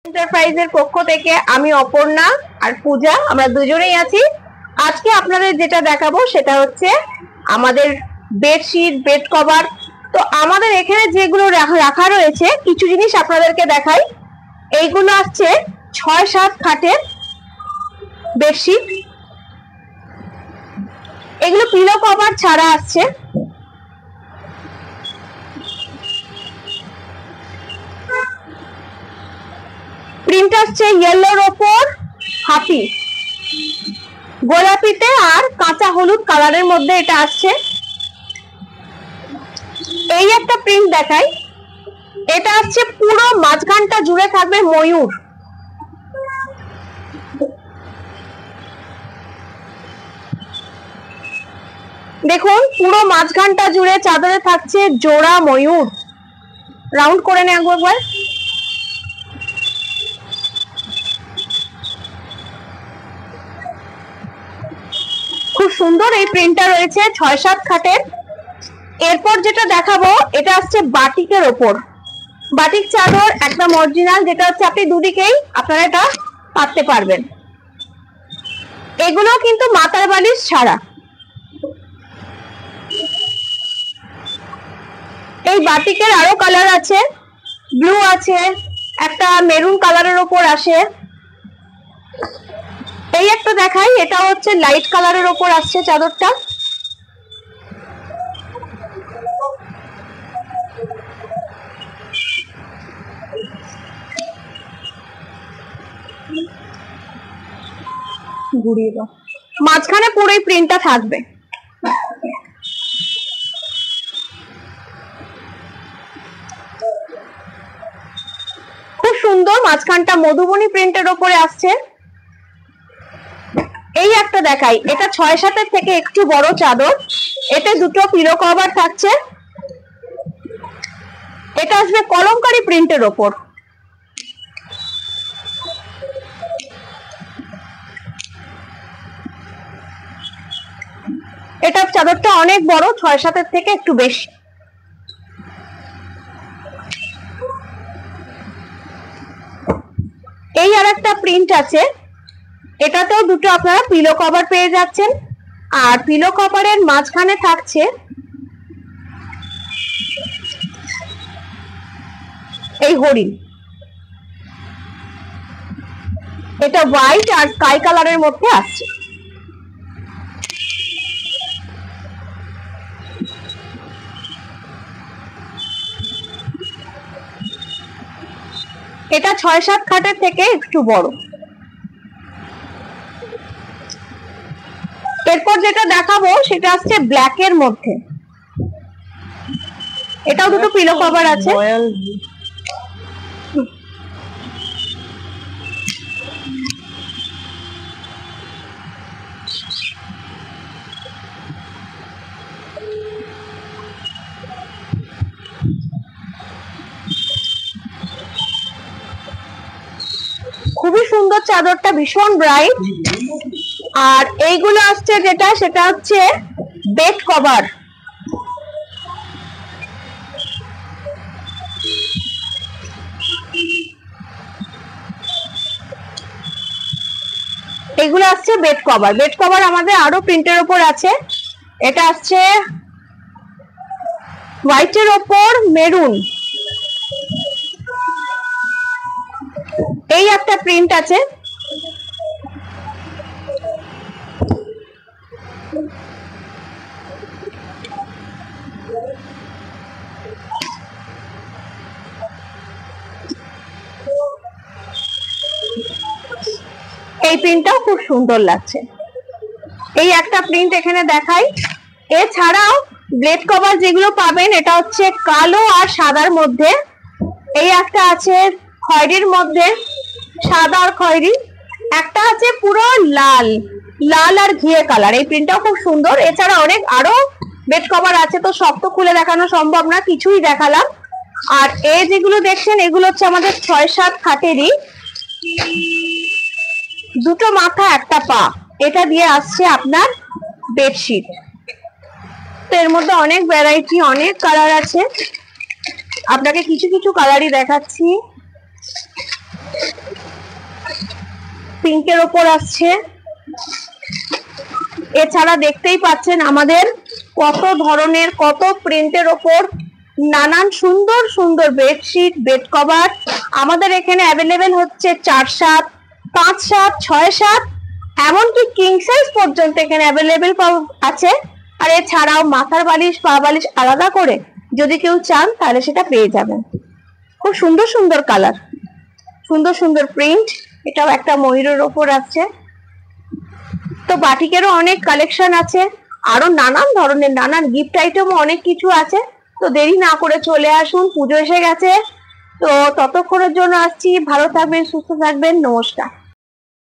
এন্টারপ্রাইজের পক্ষ থেকে আমি অপর্ণা আর পূজা, আমরা দুজনেই আছি। আজকে আপনাদের যেটা দেখাবো সেটা হচ্ছে আমাদের বেডশিট, বেড কভার। তো আমাদের এখানে যেগুলো রাখা রয়েছে কিছু জিনিস আপনাদেরকে দেখাই। এইগুলো আসছে 6-7 খাটের বেডশিট, এগুলো পিলো কভার ছাড়া আসছে। প্রিন্ট আসছে ইয়েলোর ওপর হাতি, গোলাপিতে আর কাঁচা হলুদ কালারের মধ্যে এটা আসছে। এই একটা প্রিন্ট দেখাই, এটা আসছে পুরো মাঝখানটা জুড়ে থাকবে ময়ূর। দেখুন পুরো মাঝখানটা জুড়ে চাদরে থাকছে জোড়া ময়ূর। রাউন্ড করে নেব একবার। খুব সুন্দর এই প্রিন্টটা রয়েছে 6-7 খাটের। এরপর যেটা দেখাবো এটা আসছে বাটিকের ওপর, বাটিক চাদর একদম অরিজিনাল, যেটা হচ্ছে আপনি দুদিকেই আপনারা এটা পাততে পারবেন। এগুলো কিন্তু মাথার বালিশ ছাড়া। এই বাটিকের আরো কালার আছে, ব্লু আছে, একটা মেরুন কালারের ওপর আসে। এই একটা দেখাই, এটা হচ্ছে লাইট কালারের ওপর আসছে চাদরটা। মাঝখানে পুরোই প্রিন্টটা থাকবে। খুব সুন্দর, মাঝখানটা মধুবনী প্রিন্টের ওপরে আসছে। এই একটা দেখাই, এটা 6-7 থেকে একটু বড় চাদর, এতে দুটো পিলো কভার থাকছে। এটা আসবে কলমকারী প্রিন্টের ওপর। এটা চাদরটা অনেক বড়, 6-7 থেকে একটু বেশি। এই আর একটা প্রিন্ট আছে, এটাতেও দুটো আপনারা পিলো কভার পেয়ে যাচ্ছেন। আর পিলো কভারের মাঝখানে থাকছে এই হরিণ, এটা হোয়াইট আর স্কাই কালারের মধ্যে আসছে। এটা 6-7 খাটের থেকে একটু বড়। এরপর যেটা দেখাবো সেটা আসছে ব্ল্যাক এর মধ্যে, এটাও দুটো পিলো কভার আছে। খুবই সুন্দর চাদরটা, ভীষণ ব্রাইট। আর এইগুলো আসছে যেটা, সেটা হচ্ছে বেড কভার। এগুলো আসছে বেড কভার। বেড কভার আমাদের আরো প্রিন্টের ওপর আছে। এটা আসছে হোয়াইটের ওপর মেরুন। এই একটা প্রিন্ট আছে, এই প্রিন্টটাও খুব সুন্দর লাগছে। এই একটা প্রিন্ট এখানে দেখাই। এছাড়াও ব্লেড কভার যেগুলো পাবেন, এটা হচ্ছে কালো আর সাদার মধ্যে। এই একটা আছে খয়েরির মধ্যে, সাদা আর খয়েরি। একটা আছে পুরো লাল, লাল আর ঘিয়ে কালার। এই প্রিন্টটাও খুব সুন্দর। এছাড়া অনেক আরো বেড কভার আছে, তো সব তো খুলে দেখানো সম্ভব না, কিছুই দেখালাম। আর এই যেগুলো দেখছেন এগুলো হচ্ছে আমাদের 6-7 খাটেরই, দুটো মাথা একটা পা, এটা দিয়ে আসছে আপনার বেডশিট। তো এর মধ্যে অনেক ভ্যারাইটি, অনেক কালার আছে, আপনাকে কিছু কিছু কালারই দেখাচ্ছি। পিঙ্কের ওপর আসছে। এছাড়া দেখতেই পাচ্ছেন আমাদের কত ধরনের কত প্রিন্টের ওপর নানান সুন্দর সুন্দর বেডশিট, বেড কভার আমাদের এখানে অ্যাভেলেবেল হচ্ছে 4/7, 5/7, 6/7, এমনকি কিং সাইজ পর্যন্ত এখানে অ্যাভেলেবেল আছে। আর এছাড়াও মাথার বালিশ, পা বালিশ আলাদা করে যদি কেউ চান তাহলে সেটা পেয়ে যাবেন। খুব সুন্দর সুন্দর কালার, সুন্দর সুন্দর প্রিন্ট। এটাও একটা ময়ূরের ওপর আছে। তো বাটিকেরও অনেক কালেকশন আছে, আরো নানান ধরনের নানান গিফট আইটেমও অনেক কিছু আছে। তো দেরি না করে চলে আসুন, পুজো এসে গেছে। তো ততক্ষণের জন্য আসছি, ভালো থাকবেন, সুস্থ থাকবেন, নমস্কার।